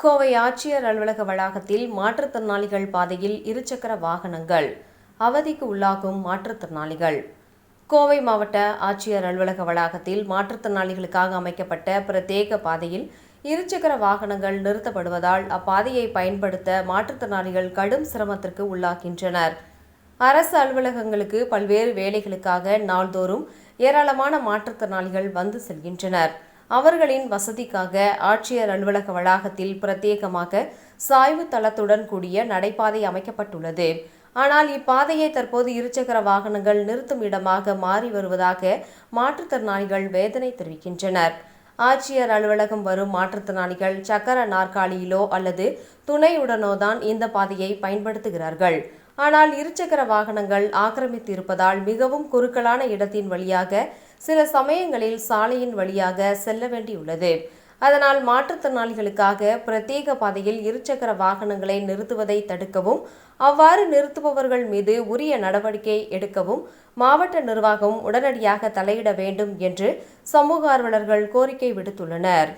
கோவை ஆட்சியர் அலுவலக வளாகத்தில் மாற்றுத்திறனாளிகள் பாதையில் இருசக்கர வாகனங்கள் அவதிக்கு உள்ளாகும் மாற்றுத்திறனாளிகள். கோவை மாவட்ட ஆட்சியர் அலுவலக வளாகத்தில் மாற்றுத்திறனாளிகளுக்காக அமைக்கப்பட்ட பிரத்யேக பாதையில் இருசக்கர வாகனங்கள் நிறுத்தப்படுவதால் அப்பாதையை பயன்படுத்த மாற்றுத்திறனாளிகள் கடும் சிரமத்திற்கு உள்ளாகின்றனர். அரசு அலுவலகங்களுக்கு பல்வேறு வேலைகளுக்காக நாள்தோறும் ஏராளமான மாற்றுத்திறனாளிகள் வந்து செல்கின்றனர். அவர்களின் வசதிக்காக ஆட்சியர் அலுவலக வளாகத்தில் பிரத்யேகமாக சாய்வு தளத்துடன் கூடிய நடைபாதை அமைக்கப்பட்டுள்ளது. ஆனால் இப்பாதையை தற்போது இருசக்கர வாகனங்கள் நிறுத்தும் இடமாக மாறி வருவதாக மாற்றுத்திறனாளிகள் வேதனை தெரிவிக்கின்றனர். ஆட்சியர் அலுவலகம் வரும் மாற்றுத்திறனாளிகள் சக்கர நாற்காலியிலோ அல்லது துணையுடனோ தான் இந்த பாதையை பயன்படுத்துகிறார்கள். ஆனால் இருசக்கர வாகனங்கள் ஆக்கிரமித்து இருப்பதால் மிகவும் குறுக்கலான இடத்தின் வழியாக சில சமயங்களில் சாலையின் வழியாக செல்ல வேண்டியுள்ளது. அதனால் மாற்றுத்திறனாளிகளுக்காக பிரத்யேக பாதையில் இருசக்கர வாகனங்களை நிறுத்துவதை தடுக்கவும், அவ்வாறு நிறுத்துபவர்கள் மீது உரிய நடவடிக்கை எடுக்கவும் மாவட்ட நிர்வாகம் உடனடியாக தலையிட வேண்டும் என்று சமூக ஆர்வலர்கள் கோரிக்கை விடுத்துள்ளனர்.